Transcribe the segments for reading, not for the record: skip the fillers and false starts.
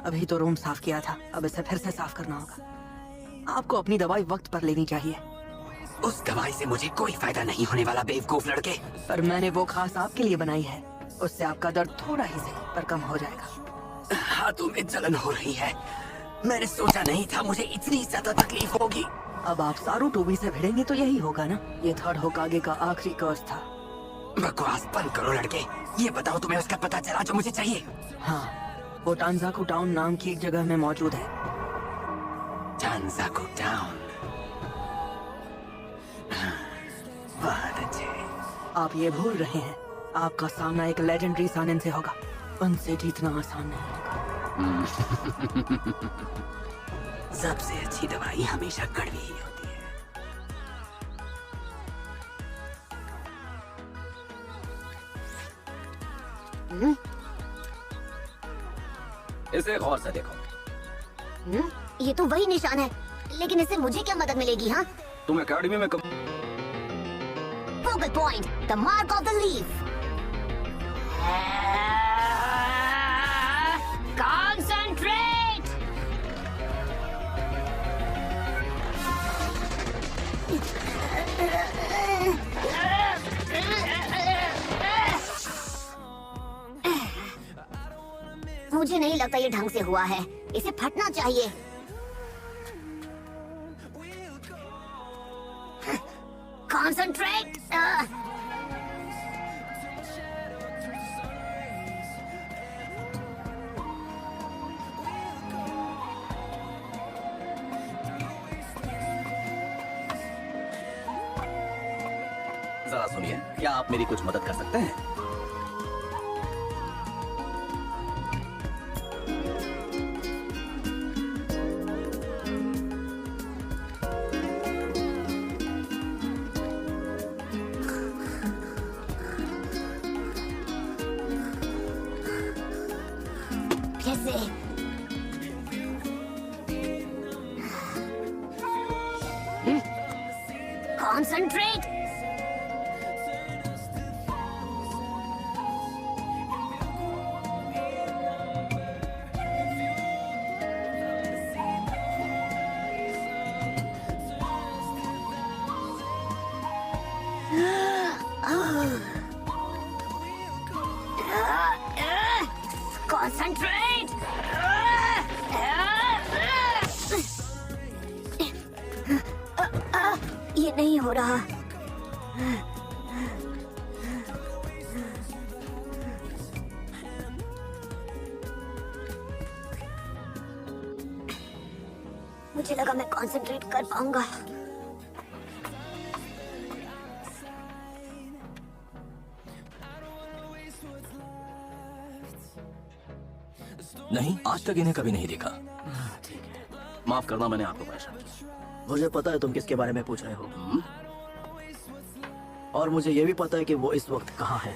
अभी तो रूम साफ किया था, अब इसे फिर से साफ करना होगा। आपको अपनी दवाई वक्त पर लेनी चाहिए। उस दवाई से मुझे कोई फायदा नहीं होने वाला बेवकूफ लड़के। पर मैंने वो खास आपके लिए बनाई है, उससे आपका दर्द थोड़ा ही सही पर कम हो जाएगा। हाथों में जलन हो रही है। मैंने सोचा नहीं था मुझे इतनी ज्यादा तकलीफ होगी। अब आप सारू टोबी से भिड़ेंगे तो यही होगा ना। ये थर्ड होकागे का आखिरी कर्ज था। बकवास बंद करो लड़के। ये बताओ तुम्हें उसका पता चला जो मुझे चाहिए? हाँ, वो टांजाकू टाउन नाम की एक जगह में मौजूद है। टांजाकू टाउन, बहुत अच्छे। आप ये भूल रहे हैं, आपका सामना एक लेजेंडरी सानिन से होगा। उनसे जीतना आसान नहीं होगा। सबसे अच्छी दवाई हमेशा कड़वी ही होती है। इसे गौर से देखो। ये तो वही निशान है, लेकिन इससे मुझे क्या मदद मिलेगी? हाँ, तुम एकेडमी में focal point, the mark of the leaf. Concentrate! मुझे नहीं लगता ये ढंग से हुआ है, इसे फटना चाहिए। Concentrate! जरा सुनिए, क्या आप मेरी कुछ मदद कर सकते हैं? कैसे? Concentrate! Concentrate! ये नहीं हो रहा। मुझे लगा मैं कंसंट्रेट कर पाऊंगा। नहीं, आज तक इन्हें कभी नहीं देखा। माफ करना, मैंने आपको परेशान किया। मुझे पता है तुम किसके बारे में पूछ रहे हो, और मुझे ये भी पता है कि वो इस वक्त कहाँ है।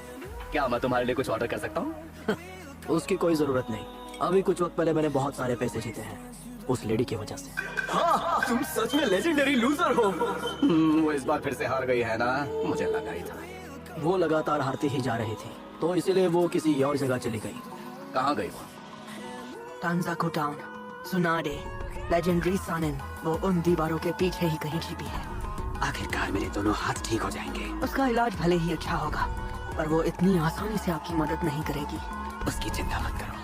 क्या मैं तुम्हारे लिए कुछ ऑर्डर कर सकता हूँ? उसकी कोई जरूरत नहीं। अभी कुछ वक्त पहले मैंने बहुत सारे पैसे जीते हैं उस लेडी की वजह से। हाँ, तुम सच में लेजेंडरी लूजर हो। वो इस बार फिर से हार गई है ना? मुझे लगा ही था। वो लगातार हारती ही जा रही थी, तो इसीलिए वो किसी और जगह चली गई। कहाँ गई वो? टांजाकू टाउन, सुनाडे, लेजेंडरी सानिन, वो उन दीवारों के पीछे ही कहीं छिपी है। आखिरकार मेरे दोनों हाथ ठीक हो जाएंगे। उसका इलाज भले ही अच्छा होगा, पर वो इतनी आसानी से आपकी मदद नहीं करेगी। उसकी चिंता मत करो।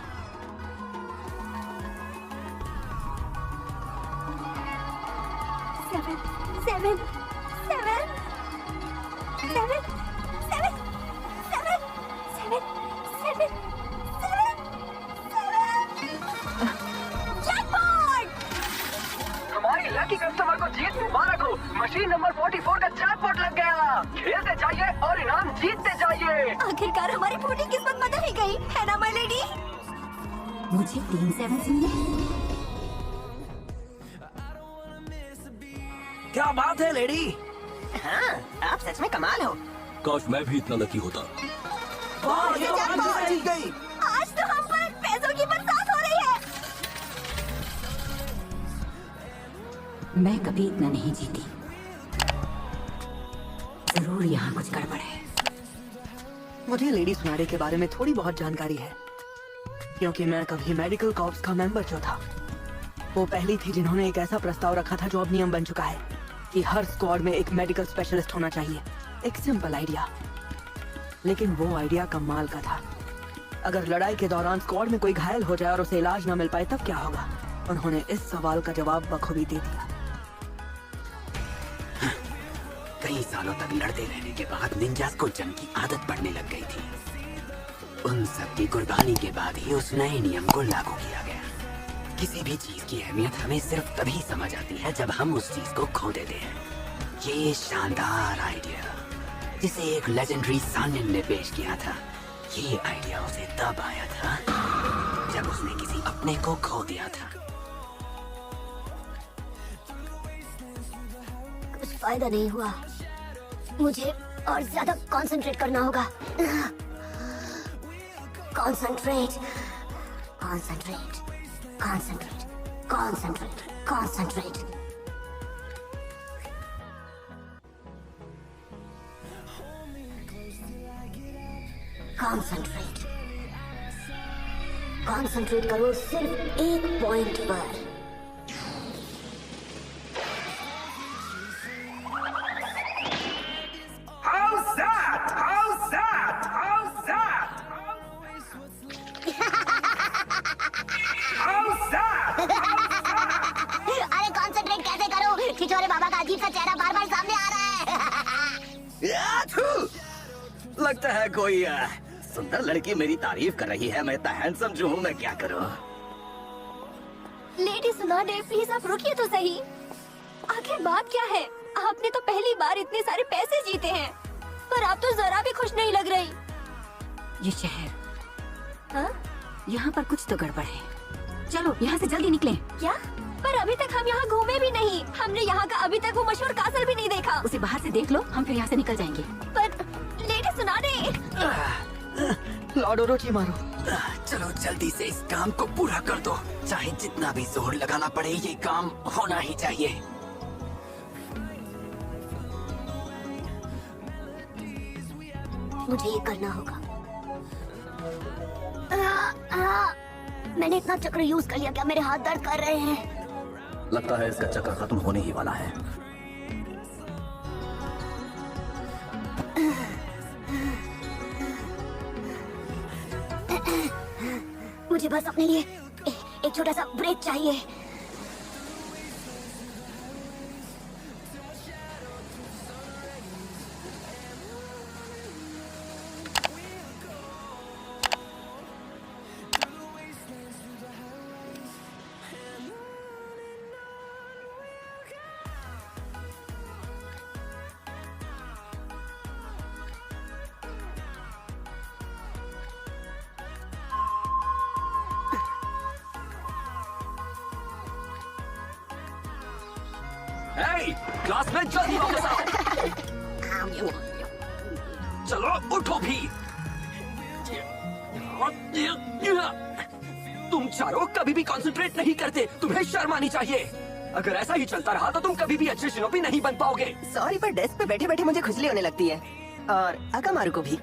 Seven, seven, seven, seven, seven, seven, seven, seven, seven. Jackpot! हमारी लकी कस्टमर को जीत मुबारक हो। मशीन नंबर 44 का जैकपॉट लग गया। खेलते जाइए और इनाम जीतते जाइए। आखिरकार हमारी फूटी किस्मत बदल ही गई है ना माय लेडी। मुझे 3 7 मिले। क्या बात है लेडी? हाँ, आप सच में कमाल हो। काश मैं भी इतना लकी होता। ये तो हम जीत गई। आज तो हम पर पैसों की बरसात हो रही है। मैं कभी इतना नहीं जीती। जरूर यहाँ कुछ गड़बड़ है। मुझे लेडी सुनाडे के बारे में थोड़ी बहुत जानकारी है। क्योंकि मैं कभी मेडिकल कॉर्प्स का मेंबर जो था, वो पहली थी जिन्होंने एक ऐसा प्रस्ताव रखा था जो अब नियम बन चुका है कि हर स्क्वाड में एक मेडिकल स्पेशलिस्ट होना चाहिए। एक सिंपल आइडिया, लेकिन वो आइडिया कमाल का था। अगर लड़ाई के दौरान स्क्वाड में कोई घायल हो जाए और उसे इलाज ना मिल पाए तब क्या होगा? उन्होंने इस सवाल का जवाब बखूबी दे दिया। कई सालों तक लड़ते रहने के बाद निंजास को जंग की आदत पड़ने लग गई थी। उन सब की कुर्बानी के बाद ही उस नए नियम को लागू किया गया। किसी भी चीज की अहमियत हमें सिर्फ तभी समझ आती है जब हम उस चीज को खो देते हैं। ये शानदार आइडिया जिसे एक लेजेंडरी सानिन ने पेश किया था, ये आइडिया उसे तब आया था जब उसने किसी अपने को खो दिया था। कुछ फायदा नहीं हुआ, मुझे और ज्यादा कंसंट्रेट करना होगा। Concentrate, concentrate, concentrate, concentrate, concentrate. Concentrate, concentrate करो सिर्फ एक पॉइंट पर। How's that? How's that? How's that? How's that? अरे कंसंट्रेट कैसे करो? छिछोरे बाबा का अजीब सा चेहरा बार बार सामने आ रहा है। याथू! लगता है कोई सुंदर लड़की मेरी तारीफ कर रही है। मैं इतना हैंडसम जो हूँ, मैं क्या करूँ? लेडी सुना दे, प्लीज आप रुकिए तो सही। आखिर बात क्या है? आपने तो पहली बार इतने सारे पैसे जीते हैं, पर आप तो जरा भी खुश नहीं लग रही। ये शहर, हाँ? यहाँ पर कुछ तो गड़बड़ है। चलो यहाँ से जल्दी निकलें। क्या? पर अभी तक हम यहाँ घूमे भी नहीं। हमने यहाँ का अभी तक वो मशहूर कासल भी नहीं देखा। उसे बाहर से देख लो, हम फिर यहाँ से निकल जाएंगे। पर लेडी सुना दे। लॉर्ड ओरोचिमारू, चलो जल्दी से इस काम को पूरा कर दो। चाहे जितना भी जोर लगाना पड़े, ये काम होना ही चाहिए। मुझे ये करना होगा। मैंने इतना चक्र यूज कर लिया, क्या मेरे हाथ दर्द कर रहे हैं? लगता है इसका चक्कर खत्म होने ही वाला है। मुझे बस अपने लिए एक छोटा सा ब्रेक चाहिए। क्लास में जल्दी वापस आओ। चलो उठो भी। तुम चारों कभी भी कंसंट्रेट नहीं करते, तुम्हें शर्म आनी चाहिए। अगर ऐसा ही चलता रहा तो तुम कभी भी अच्छे शिनोबी नहीं बन पाओगे। सॉरी, पर डेस्क पे बैठे बैठे मुझे खुजली होने लगती है, और अकामारू को भी।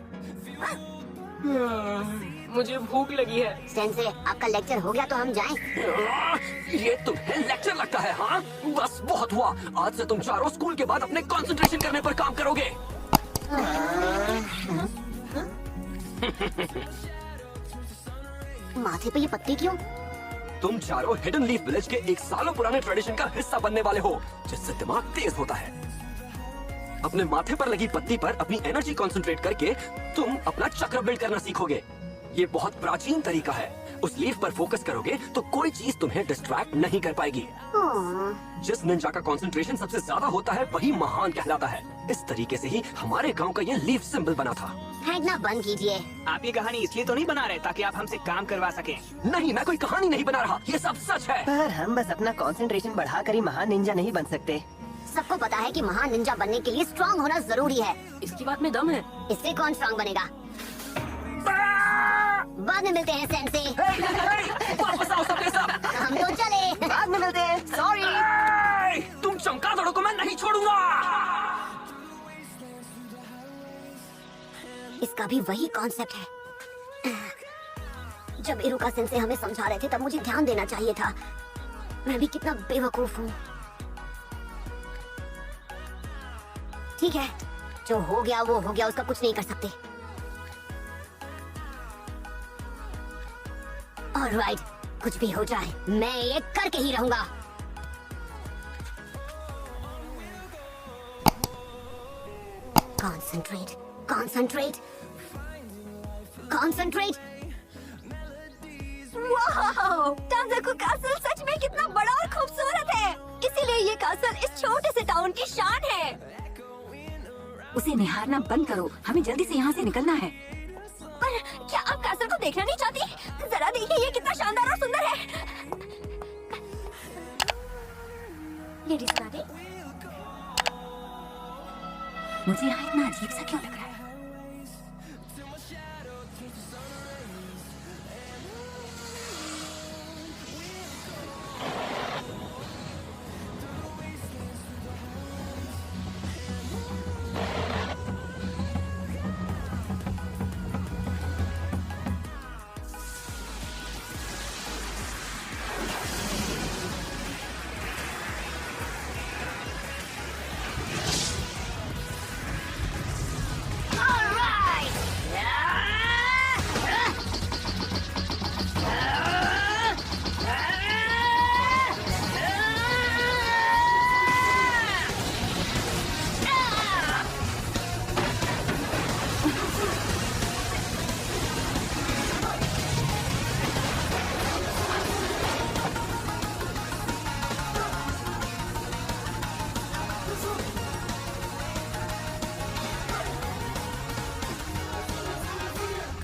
मुझे भूख लगी है। सेंसे, आपका लेक्चर हो गया तो हम जाएं? ये तुम्हें लेक्चर लगता है? हाँ, बस बहुत हुआ। आज से तुम चारों स्कूल के बाद अपने कंसंट्रेशन करने पर काम करोगे। माथे पे ये पत्ती क्यों? तुम चारों हिडन लीफ विलेज के एक सालों पुराने ट्रेडिशन का हिस्सा बनने वाले हो, जिससे दिमाग तेज होता है। अपने माथे पर लगी पत्ती पर अपनी एनर्जी कंसंट्रेट करके तुम अपना चक्र बिल्ड करना सीखोगे। ये बहुत प्राचीन तरीका है। उस लीफ पर फोकस करोगे तो कोई चीज तुम्हें डिस्ट्रैक्ट नहीं कर पाएगी। जिस निंजा का कंसंट्रेशन सबसे ज्यादा होता है वही महान कहलाता है। इस तरीके से ही हमारे गांव का ये लीफ सिंबल बना था। फेंकना बंद कीजिए। आप ये कहानी इसलिए तो नहीं बना रहे ताकि आप हमसे काम करवा सकें? नहीं, मैं कोई कहानी नहीं बना रहा, ये सब सच है। पर हम बस अपना कंसंट्रेशन बढ़ाकर ही महान निंजा नहीं बन सकते। सबको पता है कि महान निंजा बनने के लिए स्ट्रांग होना जरूरी है। इसकी बात में दम है। इससे कौन स्ट्रांग बनेगा? बाद में मिलते हैं सेंसे। वापस आओ सबके सब। हम तो चले। बाद में मिलते हैं। सॉरी। तुम चमगादड़ों को मैं नहीं छोड़ूंगा। इसका भी वही कॉन्सेप्ट है। जब इरुका सेंसे हमें समझा रहे थे तब मुझे ध्यान देना चाहिए था। मैं भी कितना बेवकूफ हूँ। ठीक है, जो हो गया वो हो गया, उसका कुछ नहीं कर सकते। ऑलराइट, कुछ भी हो जाए मैं ये करके ही रहूंगा। Concentrate, concentrate, concentrate. वाओ, टांजाकू कैसल सच में कितना बड़ा और खूबसूरत है। इसीलिए ये कैसल इस छोटे से टाउन की शान है। उसे निहारना बंद करो, हमें जल्दी से यहाँ से निकलना है। पर क्या आप कैसल को देखना नहीं चाहती? जरा देखिए ये कितना शानदार और सुंदर है। लेडीज गाड़ी। मुझे यहाँ इतना अजीब सा क्यों लग रहा है?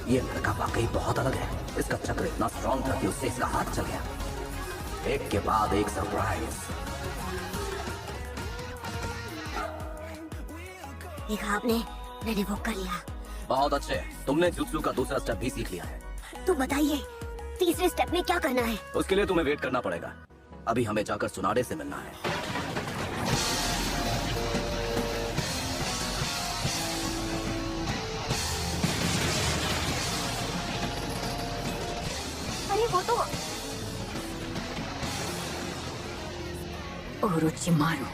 ये लड़का वाकई बहुत अलग है। इसका चक्र इतना स्ट्रॉन्ग था कि उससे इसका हाथ चल गया। एक के बाद एक सरप्राइज। देखा आपने, मैंने वो कर लिया। बहुत अच्छे, तुमने जुत्सु का दूसरा स्टेप भी सीख लिया है। तो बताइए तीसरे स्टेप में क्या करना है? उसके लिए तुम्हें वेट करना पड़ेगा। अभी हमें जाकर सुनाडे से मिलना है। अरे वो तो ओरोचिमारू।